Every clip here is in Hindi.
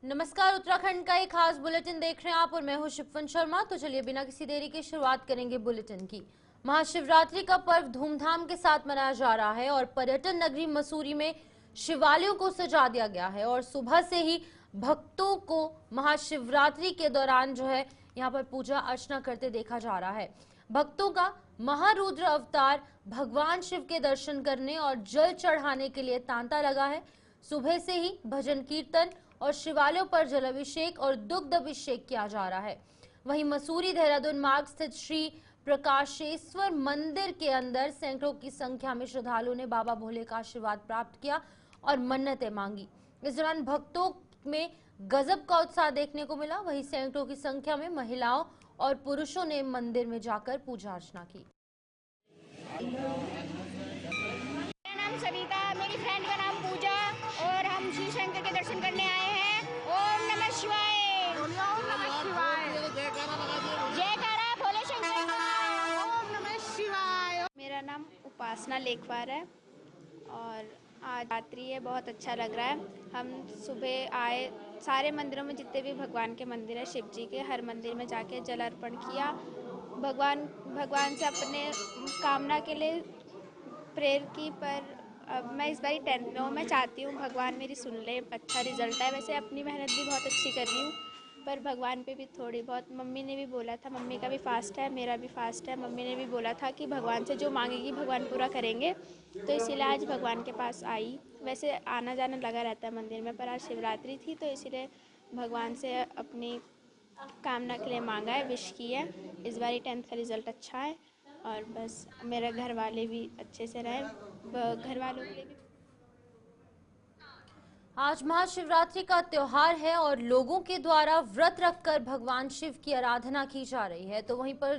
नमस्कार, उत्तराखंड का एक खास बुलेटिन देख रहे हैं आप और मैं हूं शिफन शर्मा। तो चलिए बिना किसी देरी के शुरुआत करेंगे बुलेटिन की। महाशिवरात्रि का पर्व धूमधाम के साथ मनाया जा रहा है और पर्यटन नगरी मसूरी में शिवालयों को सजा दिया गया है और सुबह से ही भक्तों को महाशिवरात्रि के दौरान जो है यहाँ पर पूजा अर्चना करते देखा जा रहा है। भक्तों का महारुद्र अवतार भगवान शिव के दर्शन करने और जल चढ़ाने के लिए तांता लगा है। सुबह से ही भजन कीर्तन और शिवालयों पर जलाभिषेक और दुग्ध अभिषेक किया जा रहा है। वहीं मसूरी देहरादून मार्ग स्थित श्री प्रकाशेश्वर मंदिर के अंदर सैकड़ों की संख्या में श्रद्धालुओं ने बाबा भोले का आशीर्वाद प्राप्त किया और मन्नतें मांगी। इस दौरान भक्तों में गजब का उत्साह देखने को मिला। वहीं सैकड़ों की संख्या में महिलाओं और पुरुषों ने मंदिर में जाकर पूजा अर्चना की। मेरा नाम सविता, मेरी फ्रेंड का नाम पूजा और हम शिव शंकर के दर्शन करने आए हैं। ओम नमः शिवाय। ओम नमः शिवाय। जयकारा भोले शंकर का। ओम नमः शिवाय। मेरा नाम उपासना लेखवार है और आज रात्रि है, बहुत अच्छा लग रहा है। हम सुबह आए, सारे मंदिरों में जितने भी भगवान के मंदिर है शिव जी के, हर मंदिर में जाके जल अर्पण किया। भगवान से अपने कामना के लिए प्रेयर की। पर अब मैं इस बारी 10th में हूँ, मैं चाहती हूँ भगवान मेरी सुन ले, अच्छा रिजल्ट है। वैसे अपनी मेहनत भी बहुत अच्छी कर रही हूँ पर भगवान पे भी थोड़ी बहुत। मम्मी ने भी बोला था, मम्मी का भी फास्ट है, मेरा भी फास्ट है। मम्मी ने भी बोला था कि भगवान से जो मांगेगी भगवान पूरा करेंगे, तो इसीलिए आज भगवान के पास आई। वैसे आना जाना लगा रहता है मंदिर में, पर आज शिवरात्रि थी तो इसीलिए भगवान से अपनी कामना के लिए मांगा है, विश की है। इस बारी 10th का रिज़ल्ट अच्छा है और बस मेरे घर वाले भी अच्छे से रहें, घर वालों के लिए भी। आज महाशिवरात्रि का त्योहार है और लोगों के द्वारा व्रत रखकर भगवान शिव की आराधना की जा रही है। तो वहीं पर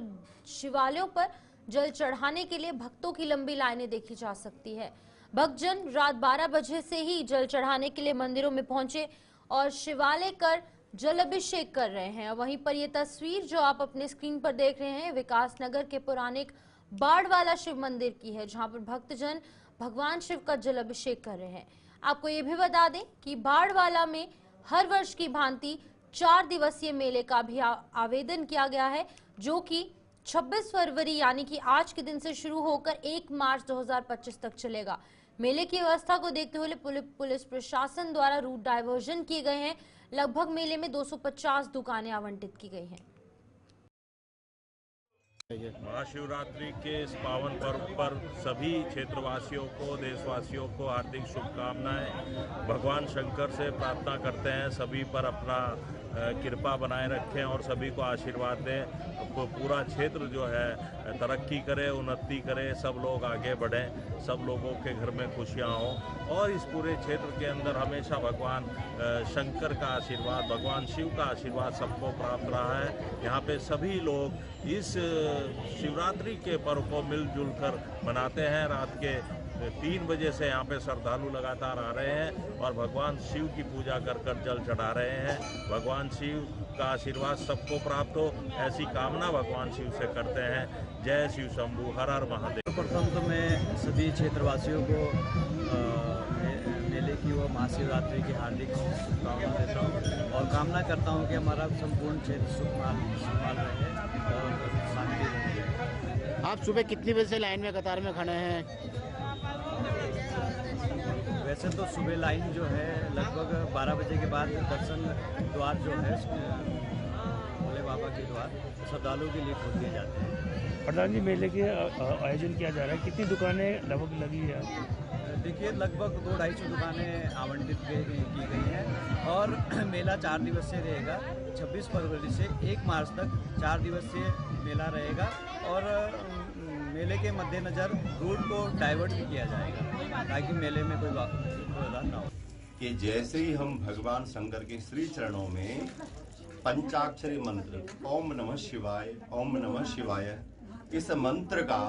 शिवालयों पर जल चढ़ाने के लिए भक्तों की लंबी लाइनें देखी जा सकती है। भक्तजन रात 12 बजे से ही जल चढ़ाने के लिए मंदिरों में पहुंचे और शिवालय कर जल अभिषेक कर रहे हैं। वहीं पर यह तस्वीर जो आप अपने स्क्रीन पर देख रहे हैं विकास नगर के पौराणिक बाड़वाला शिव मंदिर की है, जहां पर भक्तजन भगवान शिव का जल अभिषेक कर रहे हैं। आपको ये भी बता दें कि बाड़वाला में हर वर्ष की भांति 4 दिवसीय मेले का भी आवेदन किया गया है, जो कि 26 फरवरी यानी कि आज के दिन से शुरू होकर 1 मार्च 2025 तक चलेगा। मेले की व्यवस्था को देखते हुए पुलिस प्रशासन द्वारा रूट डायवर्जन किए गए हैं। लगभग मेले में 250 दुकानें आवंटित की गई हैं। महाशिवरात्रि के इस पावन पर्व पर सभी क्षेत्रवासियों को, देशवासियों को हार्दिक शुभकामनाएं। भगवान शंकर से प्रार्थना करते हैं सभी पर अपना कृपा बनाए रखें और सभी को आशीर्वाद दें। तो पूरा क्षेत्र जो है तरक्की करे, उन्नति करे, सब लोग आगे बढ़ें, सब लोगों के घर में खुशियां हों और इस पूरे क्षेत्र के अंदर हमेशा भगवान शंकर का आशीर्वाद, भगवान शिव का आशीर्वाद सबको प्राप्त रहा है। यहाँ पे सभी लोग इस शिवरात्रि के पर्व को मिलजुल कर मनाते हैं। रात के 3 बजे से यहाँ पे श्रद्धालु लगातार आ रहे हैं और भगवान शिव की पूजा कर जल चढ़ा रहे हैं। भगवान शिव का आशीर्वाद सबको प्राप्त हो, ऐसी कामना भगवान शिव से करते हैं। जय शिव शंभू, हर हर महादेव। प्रथम तो मैं सभी क्षेत्रवासियों को मेले की व महाशिवरात्रि की हार्दिक शुभकामना देता हूँ और कामना करता हूँ कि हमारा संपूर्ण क्षेत्र सुखमय रहे और शांति रहे। आप सुबह कितनी बजे से लाइन में कतार में खड़े हैं? वैसे तो सुबह लाइन जो है लगभग 12 बजे के बाद दर्शन द्वार जो है भोले बाबा के द्वार श्रद्धालुओं के लिए खोल दिए जाते हैं। प्रधान जी, मेले के आयोजन किया जा रहा है, कितनी दुकानें लगभग लगी है? देखिए लगभग 200-250 दुकानें आवंटित की गई हैं और मेला 4 दिवसीय रहेगा। 26 फरवरी से 1 मार्च तक 4 दिवसीय मेला रहेगा और मेले के मद्देनज़र रूट को डाइवर्ट भी किया जाएगा ताकि मेले में कोई व्यवधान ना हो। कि जैसे ही हम भगवान शंकर के श्री चरणों में पंचाक्षरी मंत्र ओम नमः शिवाय, ओम नमः शिवाय, इस मंत्र का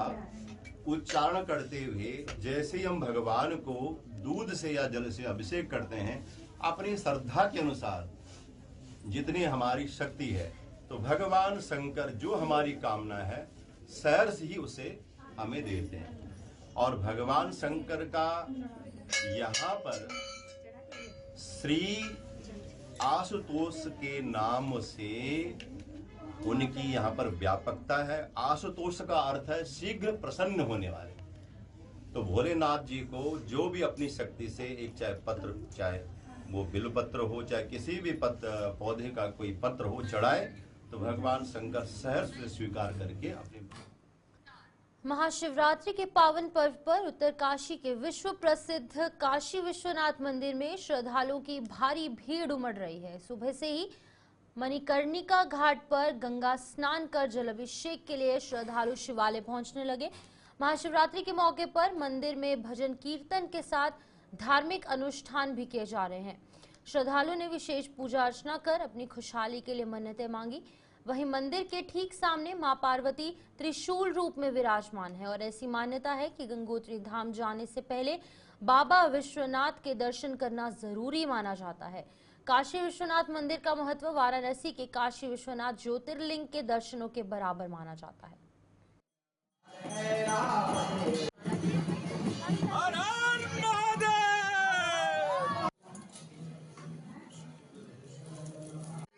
उच्चारण करते हुए जैसे ही हम भगवान को दूध से या जल से अभिषेक करते हैं, अपनी श्रद्धा के अनुसार जितनी हमारी शक्ति है, तो भगवान शंकर जो हमारी कामना है सहर्ष ही उसे हमें देते हैं। और भगवान शंकर का यहाँ पर श्री आशुतोष के नाम से उनकी यहाँ पर व्यापकता है। आशुतोष का अर्थ है शीघ्र प्रसन्न होने वाले। तो भोलेनाथ जी को जो भी अपनी शक्ति से एक चाहे पत्र, चाहे वो बिल्वपत्र हो, चाहे किसी भी पौधे का कोई पत्र हो, चढ़ाए तो भगवान शंकर सहर्ष से स्वीकार करके अपने। महाशिवरात्रि के पावन पर्व पर उत्तरकाशी के विश्व प्रसिद्ध काशी विश्वनाथ मंदिर में श्रद्धालुओं की भारी भीड़ उमड़ रही है। सुबह से ही मणिकर्णिका घाट पर गंगा स्नान कर जलाभिषेक के लिए श्रद्धालु शिवालय पहुंचने लगे। महाशिवरात्रि के मौके पर मंदिर में भजन कीर्तन के साथ धार्मिक अनुष्ठान भी किए जा रहे हैं। श्रद्धालुओं ने विशेष पूजा अर्चना कर अपनी खुशहाली के लिए मन्नतें मांगी। वहीं मंदिर के ठीक सामने मां पार्वती त्रिशूल रूप में विराजमान है और ऐसी मान्यता है कि गंगोत्री धाम जाने से पहले बाबा विश्वनाथ के दर्शन करना जरूरी माना जाता है। काशी विश्वनाथ मंदिर का महत्व वाराणसी के काशी विश्वनाथ ज्योतिर्लिंग के दर्शनों के बराबर माना जाता है।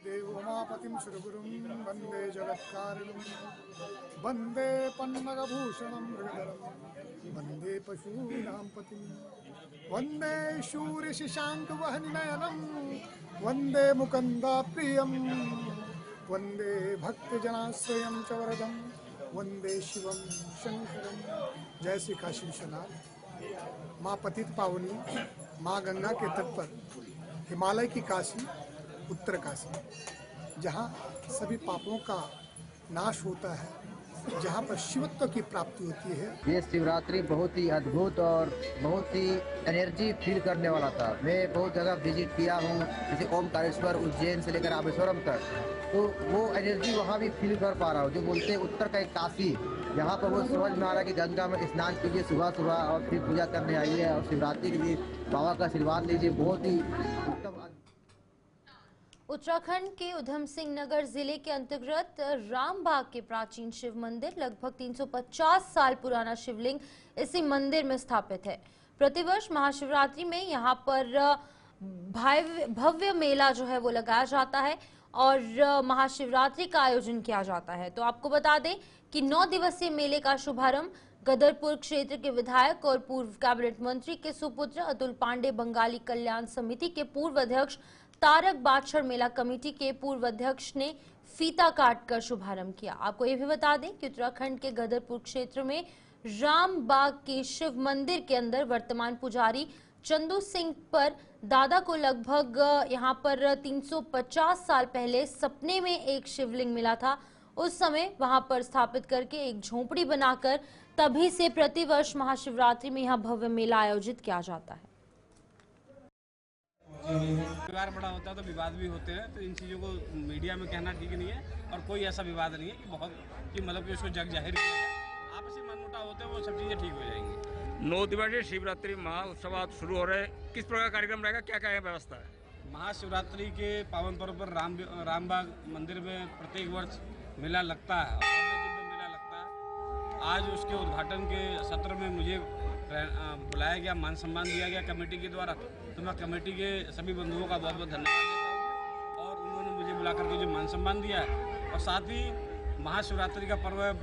देवोमापतिं सुरगुरुं वन्दे जगत्कारिणं वन्दे पन्नगभूषणं मृगधरं वन्दे पशूनां पतिं वन्दे शूरशशाङ्कवहनिनयनं वन्दे मुकुन्दाप्रियं वन्दे भक्तजनाश्रयं च वरदं वन्दे शिवं शंकरं। जय श्री काशी विश्वनाथ। माँ पतित पावनी माँ गंगा के तट पर हिमालय की काशी उत्तरकाशी, जहाँ सभी पापों का नाश होता है, जहाँ पर शिवत्व की प्राप्ति होती है। ये शिवरात्रि बहुत ही अद्भुत और बहुत ही एनर्जी फील करने वाला था। मैं बहुत जगह विजिट किया हूँ, जैसे ओमकारेश्वर, उज्जैन से लेकर रामेश्वरम तक, तो वो एनर्जी वहाँ भी फील कर पा रहा हूँ। जो बोलते हैं उत्तर का एक काशी, यहाँ पर वो समझ में आ रहा है कि गंगा में स्नान कीजिए सुबह सुबह और फिर पूजा करने आइए और शिवरात्रि के लिए बाबा का आशीर्वाद लीजिए। बहुत ही उत्तम। उत्तराखंड के उधम सिंह नगर जिले के अंतर्गत रामबाग के प्राचीन शिव मंदिर, लगभग 350 साल पुराना शिवलिंग इसी मंदिर में स्थापित है। प्रतिवर्ष महाशिवरात्रि में यहाँ पर भव्य मेला जो है वो लगाया जाता है और महाशिवरात्रि का आयोजन किया जाता है। तो आपको बता दें कि 9 दिवसीय मेले का शुभारंभ गदरपुर क्षेत्र के विधायक और पूर्व कैबिनेट मंत्री के सुपुत्र अतुल पांडे, बंगाली कल्याण समिति के पूर्व अध्यक्ष तारक बाछड़, मेला कमेटी के पूर्व अध्यक्ष ने फीता काटकर शुभारंभ किया। आपको ये भी बता दें कि उत्तराखंड के गदरपुर क्षेत्र में रामबाग के शिव मंदिर के अंदर वर्तमान पुजारी चंदू सिंह पर दादा को लगभग यहाँ पर 350 साल पहले सपने में एक शिवलिंग मिला था। उस समय वहां पर स्थापित करके एक झोपड़ी बनाकर तभी से प्रतिवर्ष महाशिवरात्रि में यहाँ भव्य मेला आयोजित किया जाता है। परिवार बड़ा होता है तो विवाद भी होते हैं, तो इन चीज़ों को मीडिया में कहना ठीक नहीं है और कोई ऐसा विवाद नहीं है कि बहुत कि मतलब कि उसको जग जाहिर किया जाए। आपसी मनमुटाव होते हैं, वो सब चीज़ें ठीक हो जाएंगी। 9 दिवसीय शिवरात्रि महोत्सव शुरू हो रहे हैं, किस प्रकार कार्यक्रम रहेगा, क्या क्या व्यवस्था है? महाशिवरात्रि के पावन पर्व पर रामबाग मंदिर में प्रत्येक वर्ष मेला लगता है और मेला लगता है। आज उसके उद्घाटन के सत्र में मुझे बुलाया गया, मान सम्मान दिया गया कमेटी के द्वारा। तो मैं कमेटी के सभी बंधुओं का बहुत बहुत धन्यवाद देता हूँ और उन्होंने मुझे बुला करके जो मान सम्मान दिया है। और साथ ही महाशिवरात्रि का पर्व है,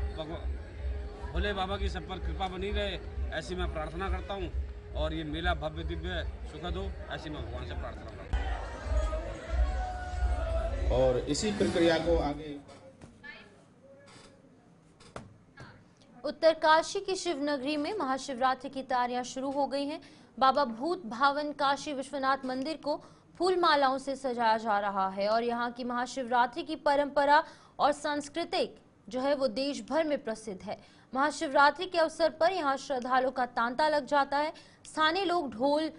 भोले बाबा की सब पर कृपा बनी रहे, ऐसी मैं प्रार्थना करता हूँ और ये मेला भव्य दिव्य सुखद हो, ऐसी मैं भगवान से प्रार्थना करता हूँ। और इसी प्रक्रिया को आगे उत्तरकाशी की शिवनगरी में महाशिवरात्रि की तैयारियां शुरू हो गई हैं। बाबा भूत भावन काशी विश्वनाथ मंदिर को फूल मालाओं से सजाया जा रहा है और यहाँ की महाशिवरात्रि की परंपरा और सांस्कृतिक जो है वो देश भर में प्रसिद्ध है। महाशिवरात्रि के अवसर पर यहाँ श्रद्धालुओं का तांता लग जाता है। स्थानीय लोग ढोल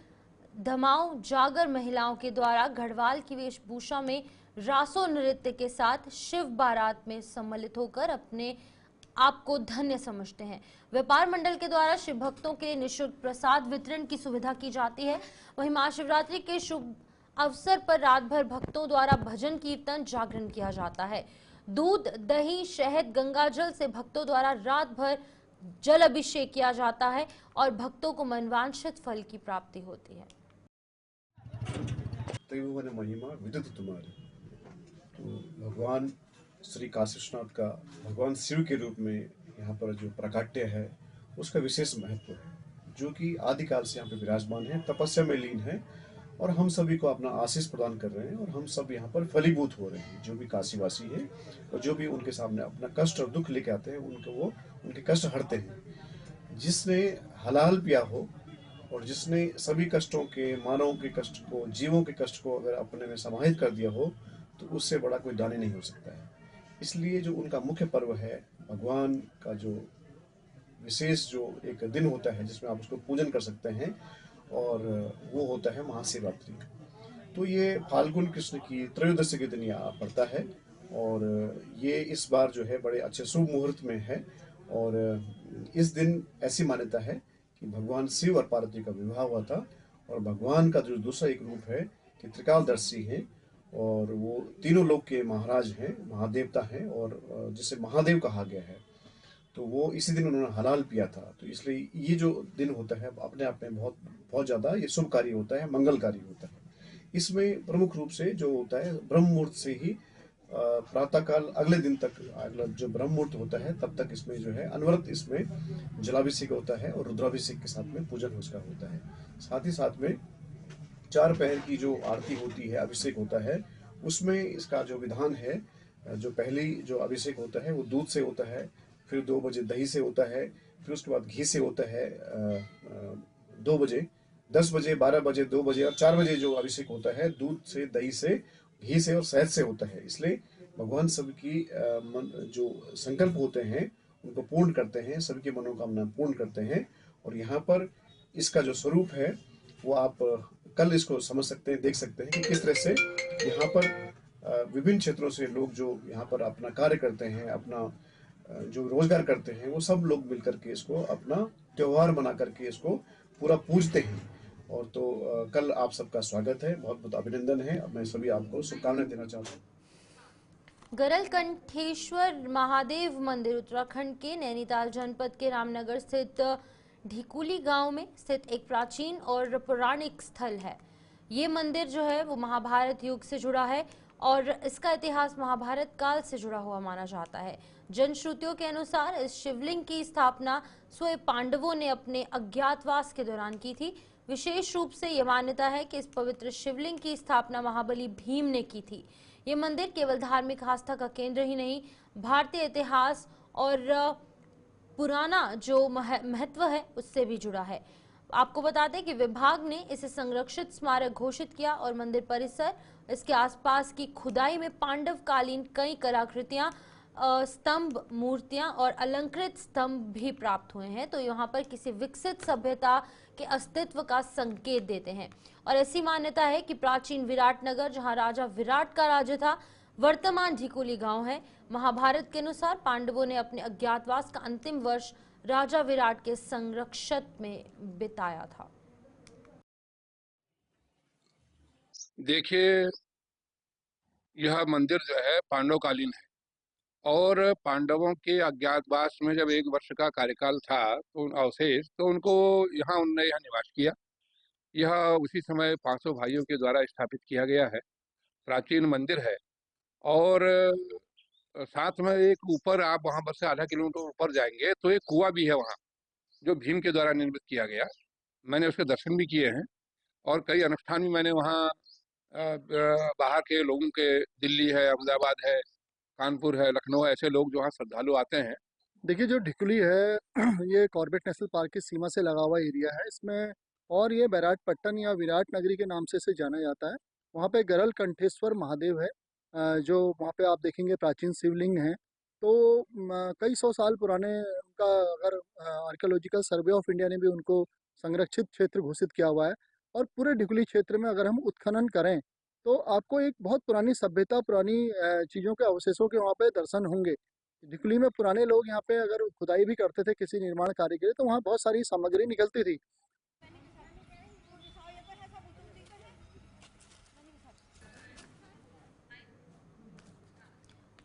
धमाओं जागर महिलाओं के द्वारा गढ़वाल की वेशभूषा में रासो नृत्य के साथ शिव बारात में सम्मिलित होकर अपने आपको धन्य समझते हैं। व्यापार मंडल के द्वारा शिव भक्तों के निःशुल्क प्रसाद वितरण की सुविधा की जाती है। वहीं महाशिवरात्रि के शुभ अवसर पर रात भर भक्तों द्वारा भजन कीर्तन जागरण किया जाता है। दूध दही शहद गंगाजल से भक्तों द्वारा रात भर जल अभिषेक किया जाता है और भक्तों को मनवांछित फल की प्राप्ति होती है। त्रिभुवन महिमा विदित तुम्हारी। तो भगवान श्री काशी विश्वनाथ का भगवान शिव के रूप में यहाँ पर जो प्राकट्य है उसका विशेष महत्व है, जो कि आदिकाल से यहाँ पे विराजमान है, तपस्या में लीन है और हम सभी को अपना आशीष प्रदान कर रहे हैं और हम सब यहाँ पर फलीभूत हो रहे हैं। जो भी काशीवासी है और जो भी उनके सामने अपना कष्ट और दुख लेके आते हैं उनको वो उनके कष्ट हरते हैं। जिसने हलाल पिया हो और जिसने सभी कष्टों के, मानवों के कष्ट को, जीवों के कष्ट को अगर अपने में समाहित कर दिया हो तो उससे बड़ा कोई दानी नहीं हो सकता है। इसलिए जो उनका मुख्य पर्व है, भगवान का जो विशेष जो एक दिन होता है जिसमें आप उसको पूजन कर सकते हैं और वो होता है महाशिवरात्रि। तो ये फाल्गुन कृष्ण की त्रयोदशी के दिन यहाँ पड़ता है और ये इस बार जो है बड़े अच्छे शुभ मुहूर्त में है। और इस दिन ऐसी मान्यता है कि भगवान शिव और पार्वती का विवाह हुआ था और भगवान का जो दूसरा एक रूप है कि त्रिकालदर्शी है और वो तीनों लोक के महाराज हैं, महादेवता हैं और जिसे महादेव कहा गया है। तो वो इसी दिन उन्होंने हलाल पिया था। तो इसलिए ये जो दिन होता है अपने आप में बहुत ज़्यादा ये शुभकारी होता है, मंगलकारी होता है। इसमें प्रमुख रूप से जो होता है ब्रह्म मुहूर्त से ही प्रातःकाल अगले दिन तक, अगला जो ब्रह्म मुहूर्त होता है तब तक इसमें जो है अनवरत इसमें जलाभिषेक होता है और रुद्राभिषेक के साथ में पूजन उसका होता है। साथ ही साथ में 4 पहर की जो आरती होती है, अभिषेक होता है, उसमें इसका जो विधान है, जो पहली जो अभिषेक होता है वो दूध से होता है, फिर 2 बजे दही से होता है, फिर उसके बाद घी से होता है 2 बजे, 10 बजे, 12 बजे, 2 बजे और 4 बजे जो अभिषेक होता है दूध से, दही से, घी से और शहद से होता है। इसलिए भगवान सबकी जो संकल्प होते हैं उनको पूर्ण करते हैं, सबकी मनोकामना पूर्ण करते हैं। और यहाँ पर इसका जो स्वरूप है वो आप कल इसको समझ सकते हैं, देख सकते हैं कि किस तरह से यहाँ पर विभिन्न क्षेत्रों से लोग जो यहाँ पर अपना कार्य करते हैं, अपना जो रोजगार करते हैं, वो सब लोग मिलकर के इसको अपना त्योहार मना करके इसको पूरा पूजते हैं। और तो कल आप सबका स्वागत है, बहुत बहुत अभिनंदन है। अब मैं सभी आपको शुभकामनाएं देना चाहता हूँ। गरलकंठेश्वर महादेव मंदिर उत्तराखंड के नैनीताल जनपद के रामनगर स्थित ढिकुली गांव में स्थित एक प्राचीन और पौराणिक स्थल है। ये मंदिर जो है वो महाभारत युग से जुड़ा है और इसका इतिहास महाभारत काल से जुड़ा हुआ माना जाता है। जनश्रुतियों के अनुसार इस शिवलिंग की स्थापना स्वयं पांडवों ने अपने अज्ञातवास के दौरान की थी। विशेष रूप से यह मान्यता है कि इस पवित्र शिवलिंग की स्थापना महाबली भीम ने की थी। ये मंदिर केवल धार्मिक आस्था का केंद्र ही नहीं, भारतीय इतिहास और पुराना जो महत्व है उससे भी जुड़ा है। आपको बता दें कि विभाग ने इसे संरक्षित स्मारक घोषित किया और मंदिर परिसर, इसके आसपास की खुदाई में पांडव कालीन कई कलाकृतियां, स्तंभ, मूर्तियां और अलंकृत स्तंभ भी प्राप्त हुए हैं। तो यहाँ पर किसी विकसित सभ्यता के अस्तित्व का संकेत देते हैं। और ऐसी मान्यता है कि प्राचीन विराटनगर, जहाँ राजा विराट का राज्य था, वर्तमान ढिकुली गांव है। महाभारत के अनुसार पांडवों ने अपने अज्ञातवास का अंतिम वर्ष राजा विराट के संरक्षण में बिताया था। देखिए, यह मंदिर जो है पांडवकालीन है और पांडवों के अज्ञातवास में जब 1 वर्ष का कार्यकाल था तो अवशेष तो उनको उनने यहाँ निवास किया। यह उसी समय 500 भाइयों के द्वारा स्थापित किया गया है। प्राचीन मंदिर है और साथ में एक ऊपर आप वहाँ पर से आधा किलोमीटर ऊपर जाएंगे तो एक कुआं भी है वहाँ, जो भीम के द्वारा निर्मित किया गया। मैंने उसके दर्शन भी किए हैं और कई अनुष्ठान भी मैंने वहाँ बाहर के लोगों के, दिल्ली है, अहमदाबाद है, कानपुर है, लखनऊ, ऐसे लोग जो वहाँ श्रद्धालु आते हैं। देखिए, जो ढिकुली है ये कॉर्बेट नेशनल पार्क की सीमा से लगा हुआ एरिया है इसमें, और ये बैराटपट्टन या विराट नगरी के नाम से इसे जाना जाता है। वहाँ पे गरलकंठेश्वर महादेव है, जो वहाँ पे आप देखेंगे प्राचीन शिवलिंग है। तो कई 100 साल पुराने उनका, अगर आर्कियोलॉजिकल सर्वे ऑफ इंडिया ने भी उनको संरक्षित क्षेत्र घोषित किया हुआ है। और पूरे ढिकुली क्षेत्र में अगर हम उत्खनन करें तो आपको एक बहुत पुरानी सभ्यता, पुरानी चीज़ों के अवशेषों के वहाँ पे दर्शन होंगे। ढिकुली में पुराने लोग यहाँ पे अगर खुदाई भी करते थे किसी निर्माण कार्य के लिए तो वहाँ बहुत सारी सामग्री निकलती थी।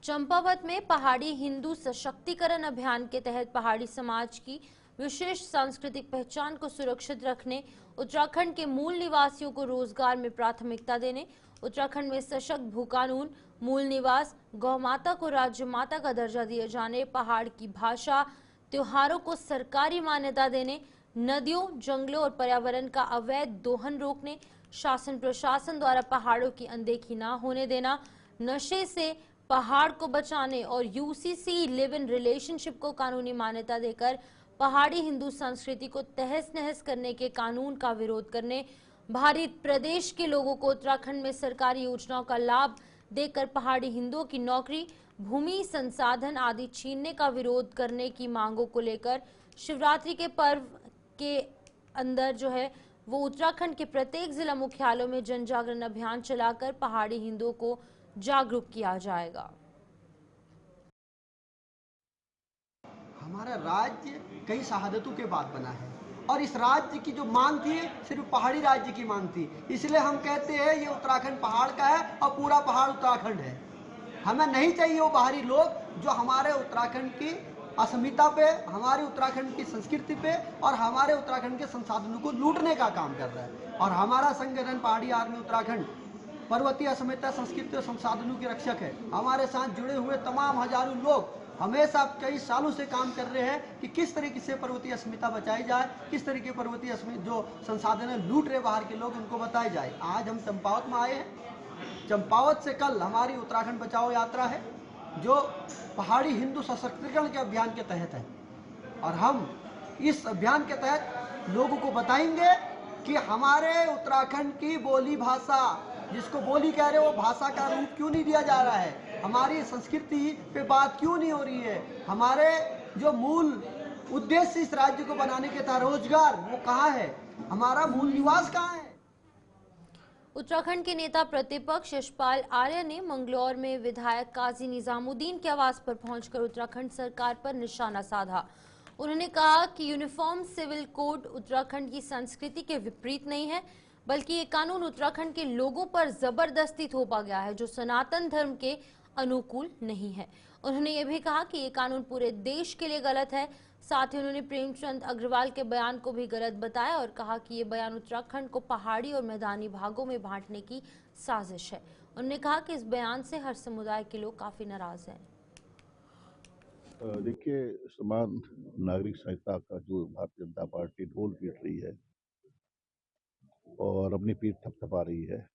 चंपावत में पहाड़ी हिंदू सशक्तिकरण अभियान के तहत पहाड़ी समाज की विशेष सांस्कृतिक पहचान को सुरक्षित रखने उत्तराखंड के मूल निवासियों को रोजगार में प्राथमिकता देने, उत्तराखंड में सशक्त भू कानून, मूल निवास, गौ माता को राज्य माता का दर्जा दिए जाने, पहाड़ की भाषा, त्योहारों को सरकारी मान्यता देने, नदियों, जंगलों और पर्यावरण का अवैध दोहन रोकने, शासन प्रशासन द्वारा पहाड़ों की अनदेखी न होने देना, नशे से पहाड़ को बचाने और यूसीसी लिव इन रिलेशनशिप को कानूनी मान्यता देकर पहाड़ी हिंदू संस्कृति को तहस नहस करने के कानून का विरोध करने, भारत प्रदेश के लोगों को उत्तराखंड में सरकारी योजनाओं का लाभ देकर पहाड़ी हिंदुओं की नौकरी, भूमि, संसाधन आदि छीनने का विरोध करने की मांगों को लेकर शिवरात्रि के पर्व के अंदर जो है वो उत्तराखंड के प्रत्येक जिला मुख्यालयों में जन जागरण अभियान चलाकर पहाड़ी हिंदुओं को जागरूक किया जाएगा। हमारा राज्य कई शहादतों के बाद बना है और इस राज्य की जो मांग थी सिर्फ पहाड़ी राज्य की मांग थी, इसलिए हम कहते हैं ये उत्तराखंड पहाड़ का है और पूरा पहाड़ उत्तराखंड है। हमें नहीं चाहिए वो बाहरी लोग जो हमारे उत्तराखंड की अस्मिता पे, हमारे उत्तराखंड की संस्कृति पे और हमारे उत्तराखंड के संसाधनों को लूटने का काम कर रहा है। और हमारा संगठन पहाड़ी आर्मी उत्तराखंड पर्वतीय अस्मिता, संस्कृति और संसाधनों के रक्षक है। हमारे साथ जुड़े हुए तमाम हजारों लोग हमेशा कई सालों से काम कर रहे हैं कि किस तरीके से पर्वतीय अस्मिता बचाई जाए, किस तरीके पर्वतीय जो संसाधन लूट रहे बाहर के लोग उनको बताए जाए। आज हम चंपावत में आए हैं। चंपावत से कल हमारी उत्तराखंड बचाओ यात्रा है जो पहाड़ी हिंदू सशक्तिकरण के अभियान के तहत है और हम इस अभियान के तहत लोगों को बताएंगे कि हमारे उत्तराखंड की बोली भाषा, जिसको बोली कह रहे हो, भाषा का रूप क्यों नहीं दिया जा रहा है, हमारी संस्कृति पे बात क्यों नहीं हो रही है, हमारे जो मूल उद्देश्य इस राज्य को बनाने के था रोजगार, वो कहाँ है, हमारा मूल निवास कहाँ है। उत्तराखंड के नेता प्रतिपक्ष यशपाल आर्य ने मंगलौर में विधायक काजी निजामुद्दीन के आवास पर पहुंचकर उत्तराखंड सरकार पर निशाना साधा। उन्होंने कहा कि यूनिफॉर्म सिविल कोड उत्तराखंड की संस्कृति के विपरीत नहीं है, बल्कि ये कानून उत्तराखंड के लोगों पर जबरदस्ती थोपा गया है जो सनातन धर्म के अनुकूल नहीं है। उन्होंने ये भी कहा कि ये कानून पूरे देश के लिए गलत है। साथ ही उन्होंने प्रेमचंद अग्रवाल के बयान को भी गलत बताया और कहा कि ये बयान उत्तराखंड को पहाड़ी और मैदानी भागों में बांटने की साजिश है। उन्होंने कहा कि इस बयान से हर समुदाय के लोग काफी नाराज हैं। देखिए, समान नागरिक संहिता का जो भारतीय जनता पार्टी ढोल पीट रही है और अपनी पीठ थपथपा रही है,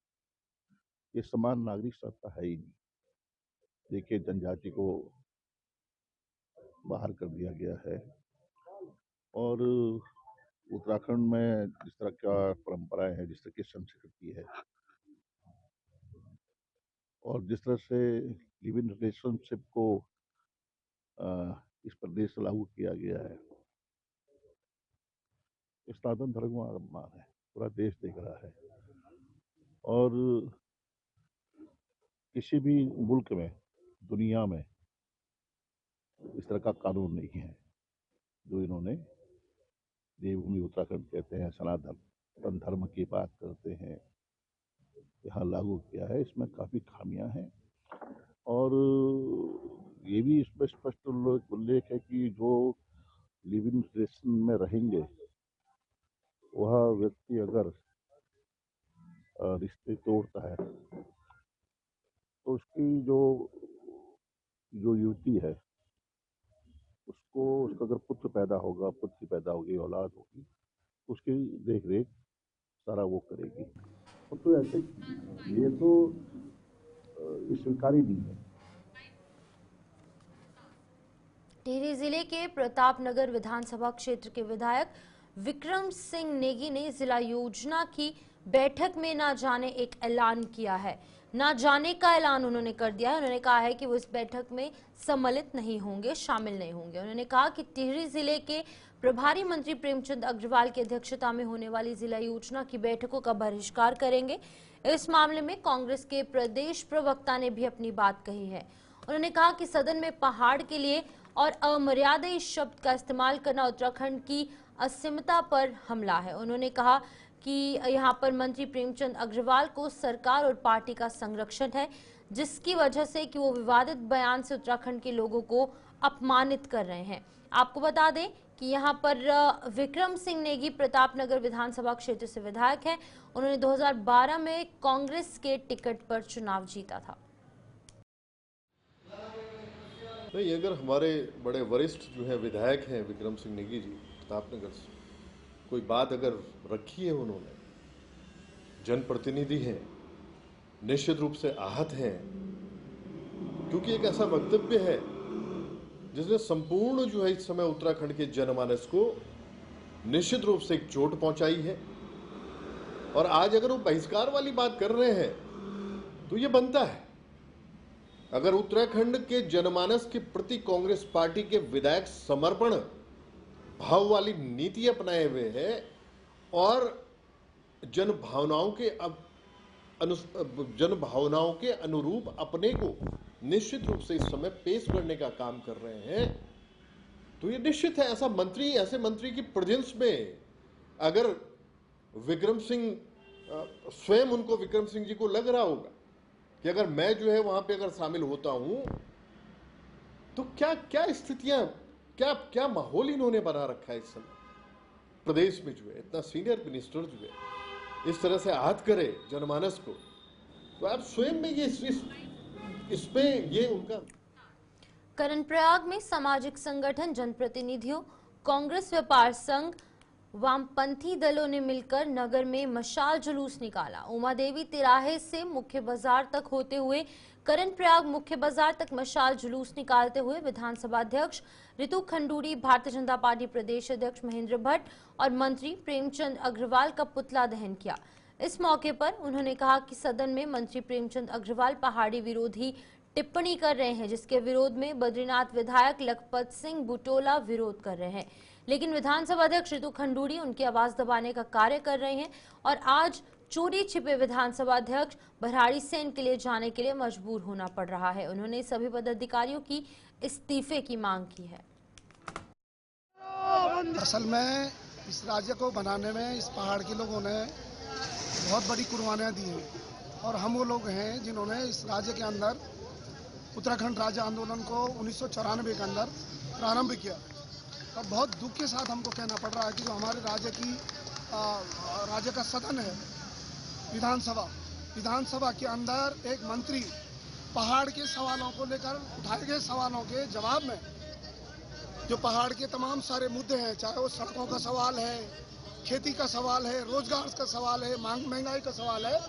ये समान नागरिक संहिता है ही नहीं। देखिए, जनजाति को बाहर कर दिया गया है और उत्तराखंड में जिस तरह का परंपराएं हैं, जिस तरह की संस्कृति है और जिस तरह से लिव इन रिलेशनशिप को इस प्रदेश से लागू किया गया है, सनातन धर्म का अपमान है, पूरा देश देख रहा है। और किसी भी मुल्क में, दुनिया में इस तरह का कानून नहीं है जो इन्होंने देवभूमि उत्तराखंड कहते हैं, सनातन धर्म की बात करते हैं, यहाँ लागू किया है। इसमें काफ़ी खामियां हैं और ये भी इसमें स्पष्ट उल्लेख है कि जो लिव इन रिलेशन में रहेंगे वह व्यक्ति अगर रिश्ते तोड़ता है तो उसकी जो युवती है उसका अगर पुत्र पैदा होगा, पुत्री पैदा होगी, औलाद होगी, उसकी देख रेख सारा वो करेगी। तो ऐसे ये तो स्वीकार ही नहीं है। टिहरी जिले के प्रतापनगर विधानसभा क्षेत्र के विधायक विक्रम सिंह नेगी ने जिला योजना की बैठक में ना जाने एक ऐलान किया है। ना जाने का ऐलान उन्होंने कर दिया है। उन्होंने कहा है कि वो इस बैठक में सम्मिलित नहीं होंगे, शामिल नहीं होंगे। उन्होंने कहा कि टिहरी जिले के प्रभारी मंत्री प्रेमचंद अग्रवाल की अध्यक्षता में होने वाली जिला योजना की बैठकों का बहिष्कार करेंगे। इस मामले में कांग्रेस के प्रदेश प्रवक्ता ने भी अपनी बात कही है। उन्होंने कहा कि सदन में पहाड़ के लिए और अमर्यादित शब्द का इस्तेमाल करना उत्तराखंड की अस्मिता पर हमला है। उन्होंने कहा कि यहाँ पर मंत्री प्रेमचंद अग्रवाल को सरकार और पार्टी का संरक्षण है, जिसकी वजह से कि वो विवादित बयान से उत्तराखंड के लोगों को अपमानित कर रहे हैं। आपको बता दें कि यहाँ पर विक्रम सिंह नेगी प्रतापनगर विधानसभा क्षेत्र से विधायक हैं। उन्होंने 2012 में कांग्रेस के टिकट पर चुनाव जीता था। नहीं, अगर हमारे बड़े वरिष्ठ जो है विधायक हैं विक्रम सिंह नेगी जी प्रतापनगर से, कोई बात अगर रखी है उन्होंने, जनप्रतिनिधि हैं, निश्चित रूप से आहत हैं, क्योंकि एक ऐसा वक्तव्य है जिसने संपूर्ण जो है इस समय उत्तराखंड के जनमानस को निश्चित रूप से एक चोट पहुंचाई है। और आज अगर वो बहिष्कार वाली बात कर रहे हैं तो ये बनता है। अगर उत्तराखंड के जनमानस के प्रति कांग्रेस पार्टी के विधायक समर्पण भाव वाली नीति अपनाए हुए हैं और जन भावनाओं के अनुरूप अपने को निश्चित रूप से इस समय पेश करने का काम कर रहे हैं, तो ये निश्चित है ऐसे मंत्री की प्रेजेंस में अगर विक्रम सिंह स्वयं उनको विक्रम सिंह जी को लग रहा होगा कि अगर मैं जो है वहां पे अगर शामिल होता हूं तो क्या क्या स्थितियां, क्या माहौल इन्होंने बना रखा है इस समय प्रदेश में जो है इतना सीनियर मिनिस्टर जो है इस तरह से आहत करे जनमानस को, तो आप स्वयं में ये इसमें ये उनका। कर्णप्रयाग में सामाजिक संगठन, जनप्रतिनिधियों, कांग्रेस व्यापार संघ, वामपंथी दलों ने मिलकर नगर में मशाल जुलूस निकाला। उमा देवी तिराहे से मुख्य बाजार तक होते हुए कर्णप्रयाग मुख्य बाजार तक मशाल जुलूस निकालते हुए विधानसभा अध्यक्ष रितु खंडूरी, भारतीय जनता पार्टी प्रदेश अध्यक्ष महेंद्र भट्ट और मंत्री प्रेमचंद अग्रवाल का पुतला दहन किया। इस मौके पर उन्होंने कहा कि सदन में मंत्री प्रेमचंद अग्रवाल पहाड़ी विरोधी टिप्पणी कर रहे हैं, जिसके विरोध में बद्रीनाथ विधायक लखपत सिंह बुटोला विरोध कर रहे हैं, लेकिन विधानसभा अध्यक्ष रितु खंडूरी उनकी आवाज दबाने का कार्य कर रहे हैं और आज चोरी छिपे विधानसभा अध्यक्ष भराड़ी सेन के लिए जाने के लिए मजबूर होना पड़ रहा है। उन्होंने सभी पदाधिकारियों की इस्तीफे की मांग की है। असल में इस राज्य को बनाने में इस पहाड़ के लोगों ने बहुत बड़ी कुर्बानियां दी हैं और हम वो लोग हैं जिन्होंने इस राज्य के अंदर उत्तराखंड राज्य आंदोलन को 1994 के अंदर प्रारंभ किया। और बहुत दुख के साथ हमको कहना पड़ रहा है कि जो हमारे राज्य का सदन है विधानसभा के अंदर एक मंत्री पहाड़ के सवालों को लेकर उठाए गए सवालों के जवाब में जो पहाड़ के तमाम सारे मुद्दे हैं, चाहे वो सड़कों का सवाल है, खेती का सवाल है, रोजगार का सवाल है, महंगाई का सवाल है,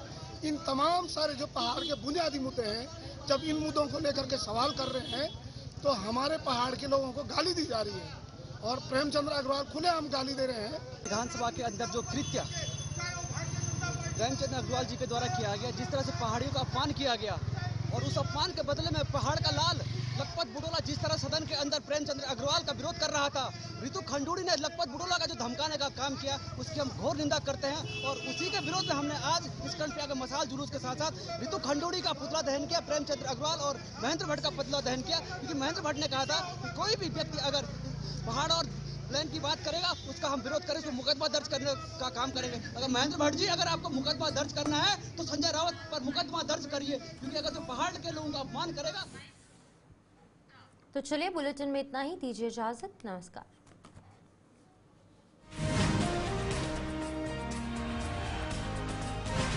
इन तमाम सारे जो पहाड़ के बुनियादी मुद्दे हैं, जब इन मुद्दों को लेकर के सवाल कर रहे हैं तो हमारे पहाड़ के लोगों को गाली दी जा रही है और प्रेमचंद अग्रवाल खुलेआम गाली दे रहे हैं। विधानसभा के अंदर जो कृत्य प्रेमचंद अग्रवाल जी के द्वारा किया गया, जिस तरह से पहाड़ियों का अपमान किया गया और उस अपमान के बदले में पहाड़ का लाल लखपत बुटोला जिस तरह सदन के अंदर प्रेमचंद अग्रवाल का विरोध कर रहा था, रितु खंडूरी ने लखपत बुटोला का जो धमकाने का काम किया उसकी हम घोर निंदा करते हैं और उसी के विरोध में हमने आज इस कर्णप्रयाग के मशाल जुलूस के साथ साथ रितु खंडूरी का पुतला दहन किया, प्रेमचंद अग्रवाल और महेंद्र भट्ट का पुतला दहन किया, क्योंकि महेंद्र भट्ट ने कहा था कि कोई भी व्यक्ति अगर पहाड़ और प्लान की बात करेगा उसका हम विरोध करें, उसको मुकदमा दर्ज करने का काम करेंगे। अगर महेंद्र भट्ट जी अगर आपको मुकदमा दर्ज करना है तो संजय रावत पर मुकदमा दर्ज करिए, क्योंकि अगर जो पहाड़ के लोगों का अपमान करेगा। तो चलिए बुलेटिन में इतना ही, दीजिए इजाजत, नमस्कार।